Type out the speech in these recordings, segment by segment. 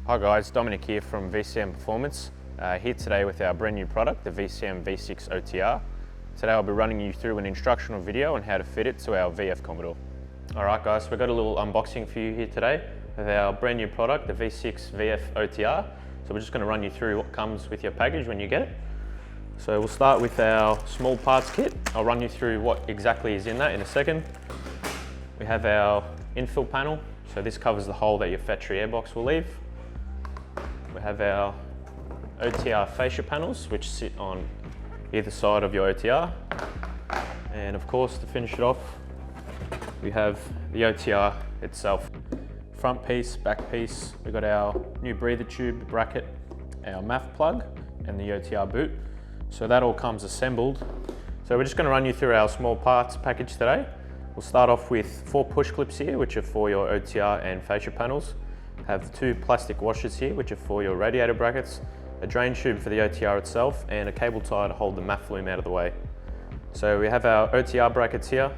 Hi guys, Dominic here from VCM Performance, here today with our brand new product, the VCM V6 OTR. Today I'll be running you through an instructional video on how to fit it to our VF Commodore. Alright guys, so we've got a little unboxing for you here today with our brand new product, the V6 VF OTR. So we're just going to run you through what comes with your package when you get it. So we'll start with our small parts kit. I'll run you through what exactly is in that in a second. We have our infill panel, so this covers the hole that your factory airbox will leave. We have our OTR fascia panels, which sit on either side of your OTR. And of course, to finish it off, we have the OTR itself. Front piece, back piece, we've got our new breather tube, bracket, our MAF plug, and the OTR boot. So that all comes assembled. So we're just going to run you through our small parts package today. We'll start off with 4 push clips here, which are for your OTR and fascia panels. Have 2 plastic washers here, which are for your radiator brackets, a drain tube for the OTR itself, and a cable tie to hold the MAF loom out of the way. So we have our OTR brackets here.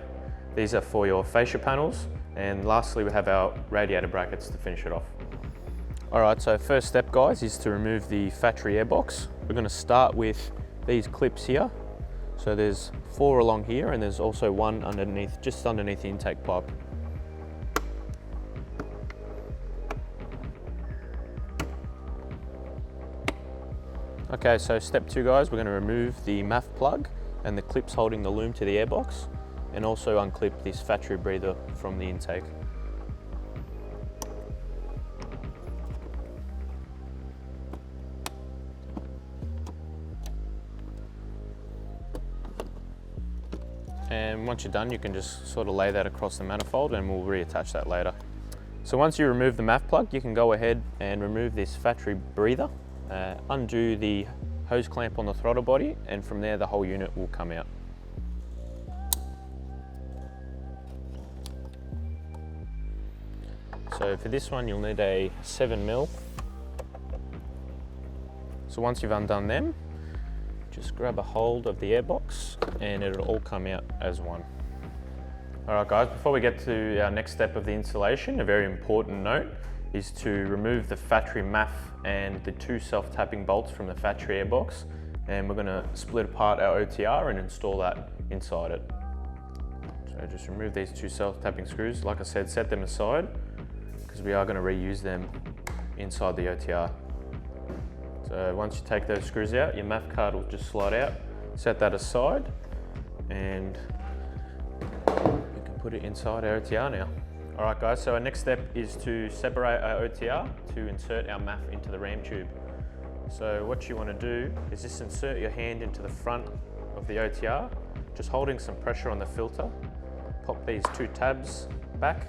These are for your fascia panels. And lastly, we have our radiator brackets to finish it off. Alright, so first step guys is to remove the factory airbox. We're going to start with these clips here. So there's 4 along here, and there's also one underneath, just underneath the intake pipe. Okay, so step 2 guys, we're going to remove the MAF plug and the clips holding the loom to the airbox, and also unclip this factory breather from the intake. And once you're done, you can just sort of lay that across the manifold and we'll reattach that later. So once you remove the MAF plug, you can go ahead and remove this factory breather, undo the hose clamp on the throttle body, and from there the whole unit will come out. So for this one, you'll need a 7mm. So once you've undone them, just grab a hold of the airbox and it'll all come out as one. Alright guys, before we get to our next step of the installation, a very important note is to remove the factory MAF and the 2 self-tapping bolts from the factory airbox, and we're going to split apart our OTR and install that inside it. So just remove these 2 self-tapping screws. Like I said, set them aside because we are going to reuse them inside the OTR. So once you take those screws out, your MAF card will just slide out. Set that aside and you can put it inside our OTR now. Alright guys, so our next step is to separate our OTR to insert our MAF into the ram tube. So what you want to do is just insert your hand into the front of the OTR, just holding some pressure on the filter. Pop these 2 tabs back.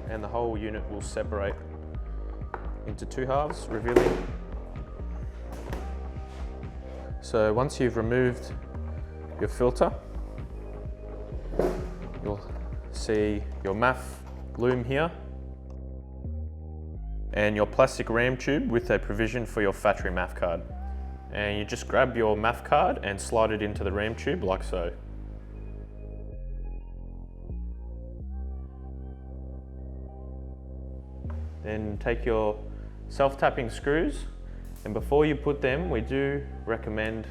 And the whole unit will separate into 2 halves, revealing. So once you've removed your filter, you'll see your MAF loom here and your plastic ram tube with a provision for your factory MAF card. And you just grab your MAF card and slide it into the ram tube like so. Then take your self-tapping screws, and before you put them, we do recommend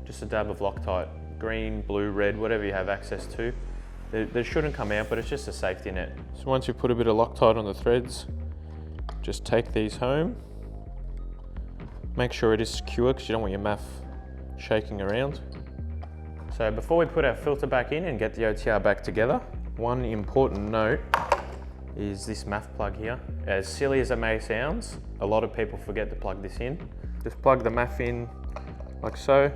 just a dab of Loctite, green, blue, red, whatever you have access to. They shouldn't come out, but it's just a safety net. So once you put a bit of Loctite on the threads, just take these home. Make sure it is secure because you don't want your MAF shaking around. So before we put our filter back in and get the OTR back together, one important note is this MAF plug here. As silly as it may sound, a lot of people forget to plug this in. Just plug the MAF in like so.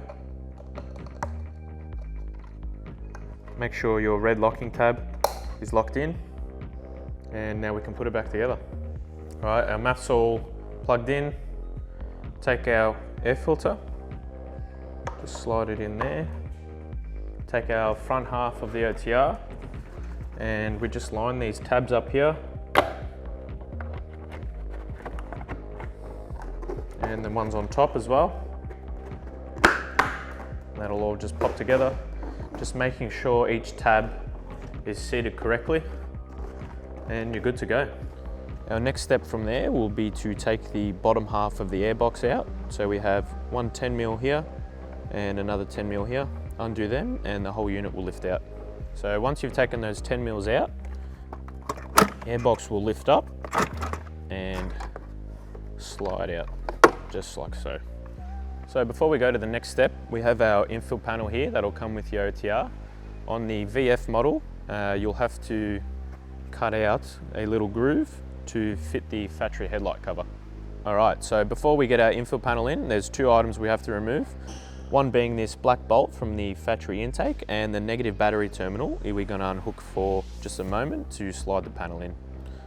Make sure your red locking tab is locked in, and now we can put it back together. All right, our MAF's all plugged in. Take our air filter, just slide it in there. Take our front half of the OTR, and we just line these tabs up here, and the ones on top as well. That'll all just pop together. Just making sure each tab is seated correctly, and you're good to go. Our next step from there will be to take the bottom half of the airbox out. So we have one 10mm here and another 10mm here. Undo them and the whole unit will lift out. So once you've taken those 10mm out, airbox will lift up and slide out, just like so. So before we go to the next step, we have our infill panel here that'll come with your OTR. On the VF model, you'll have to cut out a little groove to fit the factory headlight cover. All right, so before we get our infill panel in, there's two items we have to remove. One being this black bolt from the factory intake, and the negative battery terminal we're going to unhook for just a moment to slide the panel in.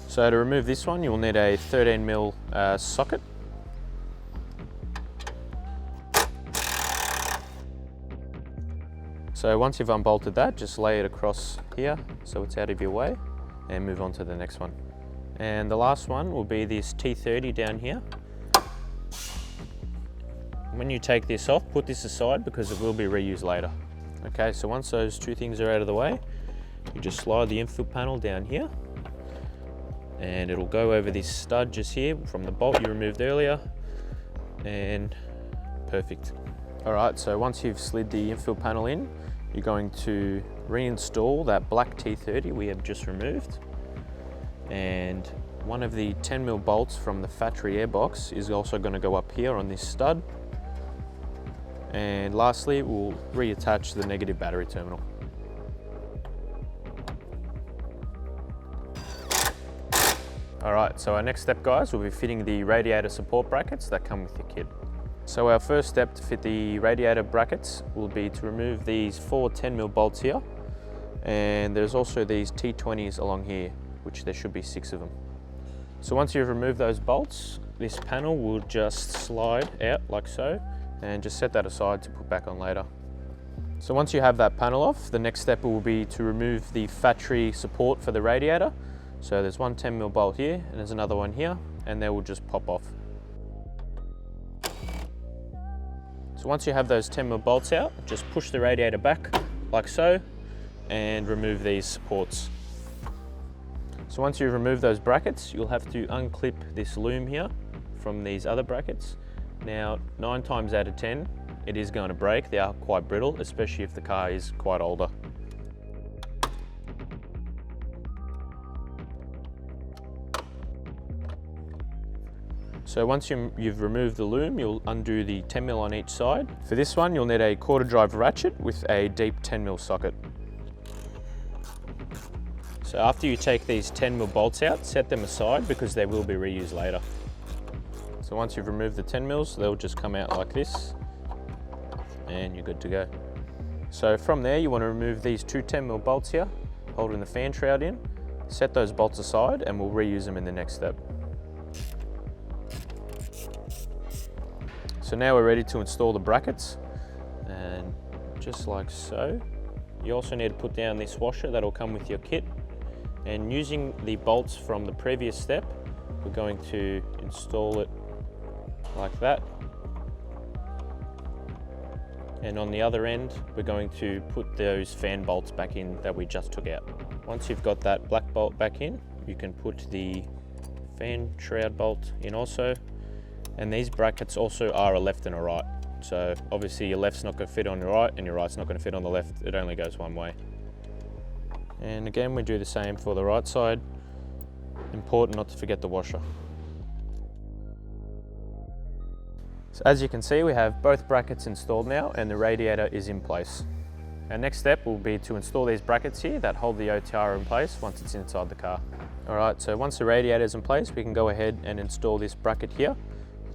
So to remove this one, you'll need a 13mm socket. So once you've unbolted that, just lay it across here so it's out of your way and move on to the next one. And the last one will be this T30 down here. When you take this off, put this aside because it will be reused later. Okay, so once those two things are out of the way, you just slide the infill panel down here and it'll go over this stud just here from the bolt you removed earlier, and perfect. All right, so once you've slid the infill panel in, you're going to reinstall that black T30 we have just removed, and one of the 10mm bolts from the factory airbox is also going to go up here on this stud. And lastly, we'll reattach the negative battery terminal. All right, so our next step, guys, will be fitting the radiator support brackets that come with your kit. So our first step to fit the radiator brackets will be to remove these 4 10mm bolts here. And there's also these T20s along here, which there should be 6 of them. So once you've removed those bolts, this panel will just slide out like so, and just set that aside to put back on later. So once you have that panel off, the next step will be to remove the factory support for the radiator. So there's one 10mm bolt here and there's another one here, and they will just pop off. So once you have those 10mm bolts out, just push the radiator back like so and remove these supports. So once you've removed those brackets, you'll have to unclip this loom here from these other brackets. Now, 9 times out of 10, it is going to break. They are quite brittle, especially if the car is quite older. So once you've removed the loom, you'll undo the 10mm on each side. For this one, you'll need a quarter drive ratchet with a deep 10mm socket. So after you take these 10mm bolts out, set them aside because they will be reused later. So once you've removed the 10mm, they'll just come out like this and you're good to go. So from there, you want to remove these 2 10mm bolts here, holding the fan shroud in, set those bolts aside and we'll reuse them in the next step. So now we're ready to install the brackets, and just like so. You also need to put down this washer that'll come with your kit, and using the bolts from the previous step, we're going to install it like that, and on the other end we're going to put those fan bolts back in that we just took out. Once you've got that black bolt back in, you can put the fan shroud bolt in also, and these brackets also are a left and a right, so obviously your left's not going to fit on your right and your right's not going to fit on the left. It only goes one way. And again, we do the same for the right side. Important not to forget the washer. So as you can see, we have both brackets installed now and the radiator is in place. Our next step will be to install these brackets here that hold the OTR in place once it's inside the car. Alright, so once the radiator is in place, we can go ahead and install this bracket here,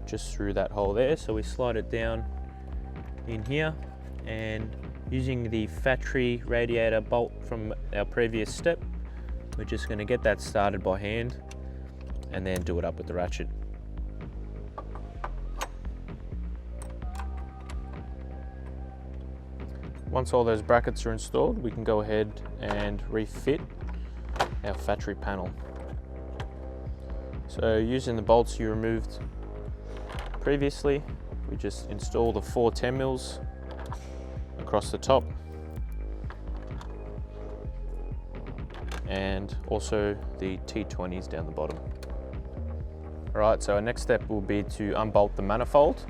just through that hole there. So we slide it down in here, and using the factory radiator bolt from our previous step, we're just going to get that started by hand and then do it up with the ratchet. Once all those brackets are installed, we can go ahead and refit our factory panel. So using the bolts you removed previously, we just install the 4 10mm across the top. and also the T20s down the bottom. Alright, so our next step will be to unbolt the manifold.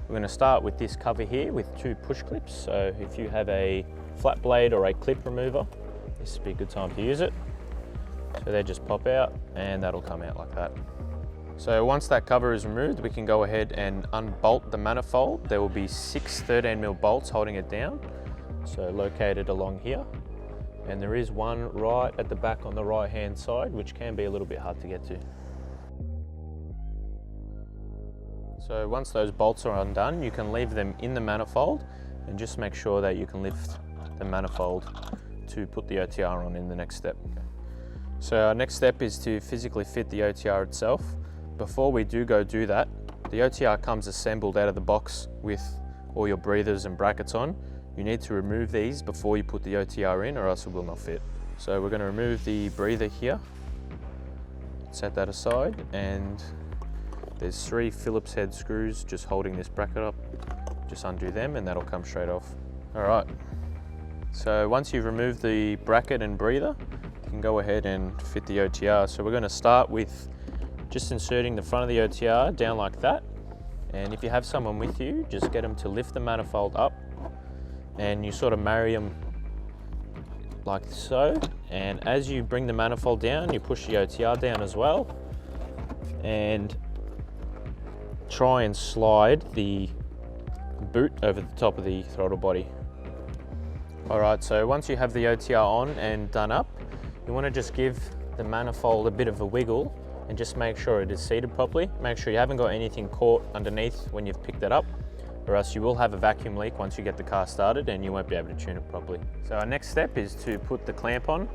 We're going to start with this cover here with 2 push clips. So if you have a flat blade or a clip remover, this would be a good time to use it. So they just pop out and that'll come out like that. So once that cover is removed, we can go ahead and unbolt the manifold. There will be 6 13mm bolts holding it down, so located along here. And there is one right at the back on the right hand side, which can be a little bit hard to get to. So once those bolts are undone, you can leave them in the manifold and just make sure that you can lift the manifold to put the OTR on in the next step. So our next step is to physically fit the OTR itself. Before we do that, the OTR comes assembled out of the box with all your breathers and brackets on. You need to remove these before you put the OTR in, or else it will not fit. So we're going to remove the breather here, set that aside, and there's 3 Phillips head screws just holding this bracket up. Just undo them and that'll come straight off. Alright, so once you've removed the bracket and breather, you can go ahead and fit the OTR. So we're going to start with just inserting the front of the OTR down like that. And if you have someone with you, just get them to lift the manifold up and you sort of marry them like so. And as you bring the manifold down, you push the OTR down as well. And try and slide the boot over the top of the throttle body. Alright, so once you have the OTR on and done up, you want to just give the manifold a bit of a wiggle and just make sure it is seated properly. Make sure you haven't got anything caught underneath when you've picked it up, or else you will have a vacuum leak once you get the car started and you won't be able to tune it properly. So our next step is to put the clamp on.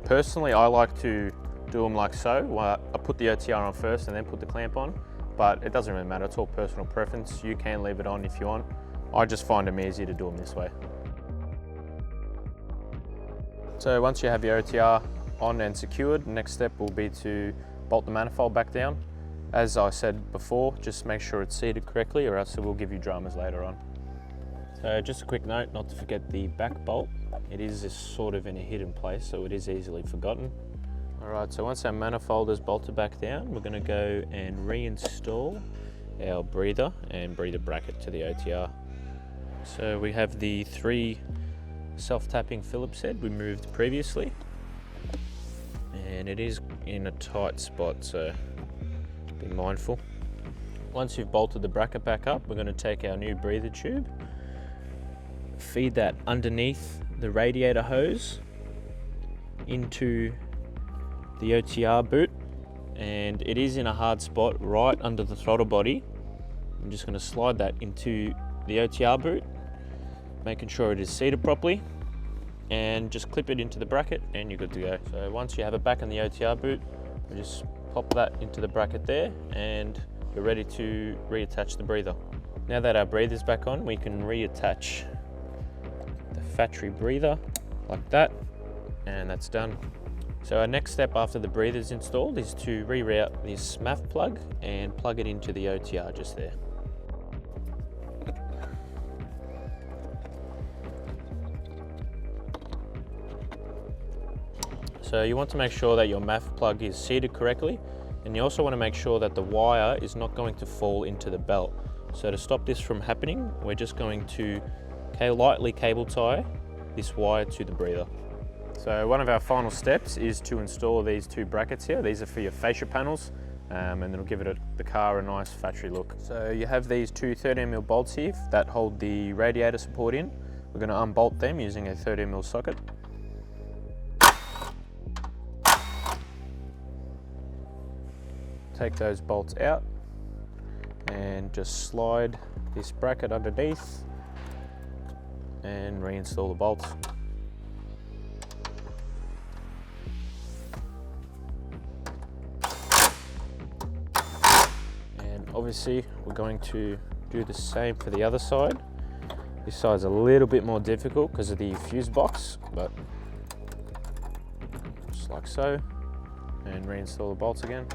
Personally, I like to do them like so. I put the OTR on first and then put the clamp on, but it doesn't really matter. It's all personal preference. You can leave it on if you want. I just find them easier to do them this way. So once you have your OTR on and secured, the next step will be to bolt the manifold back down. As I said before, just make sure it's seated correctly, or else it will give you dramas later on. So just a quick note, not to forget the back bolt. It is just sort of in a hidden place, so it is easily forgotten. Alright, so once our manifold is bolted back down, we're going to go and reinstall our breather and breather bracket to the OTR. So we have the 3 self-tapping Phillips head we moved previously, and it is in a tight spot, so be mindful. Once you've bolted the bracket back up, we're going to take our new breather tube, feed that underneath the radiator hose into the OTR boot, and it is in a hard spot right under the throttle body. I'm just going to slide that into the OTR boot, making sure it is seated properly, and just clip it into the bracket and you're good to go. So once you have it back in the OTR boot, we just pop that into the bracket there and you're ready to reattach the breather. Now that our breather's back on, we can reattach the factory breather like that, and that's done. So our next step after the breather is installed is to reroute this MAF plug and plug it into the OTR just there. So you want to make sure that your MAF plug is seated correctly, and you also want to make sure that the wire is not going to fall into the belt. So to stop this from happening, we're just going to lightly cable tie this wire to the breather. So one of our final steps is to install these 2 brackets here. These are for your fascia panels, and it'll give the car a nice factory look. So you have these 2 13mm bolts here that hold the radiator support in. We're going to unbolt them using a 13mm socket. Take those bolts out and just slide this bracket underneath and reinstall the bolts. And obviously we're going to do the same for the other side. This side's a little bit more difficult because of the fuse box, but just like so, and reinstall the bolts again.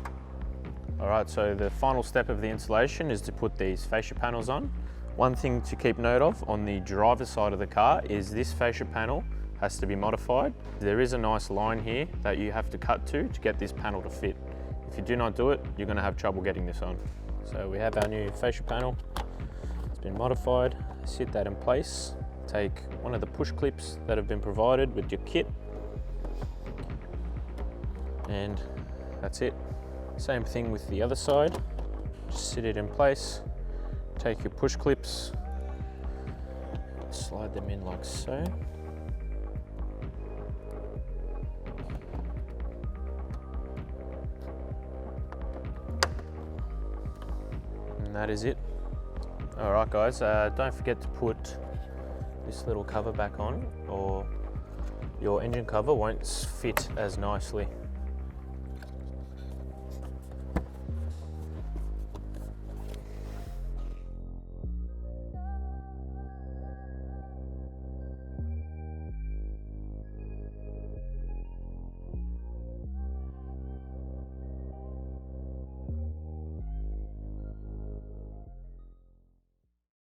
Alright, so the final step of the installation is to put these fascia panels on. One thing to keep note of on the driver's side of the car is this fascia panel has to be modified. There is a nice line here that you have to cut to get this panel to fit. If you do not do it, you're going to have trouble getting this on. So we have our new fascia panel. It's been modified. Sit that in place. Take one of the push clips that have been provided with your kit, and that's it. Same thing with the other side. Just sit it in place. Take your push clips, slide them in like so. And that is it. All right guys, don't forget to put this little cover back on, or your engine cover won't fit as nicely.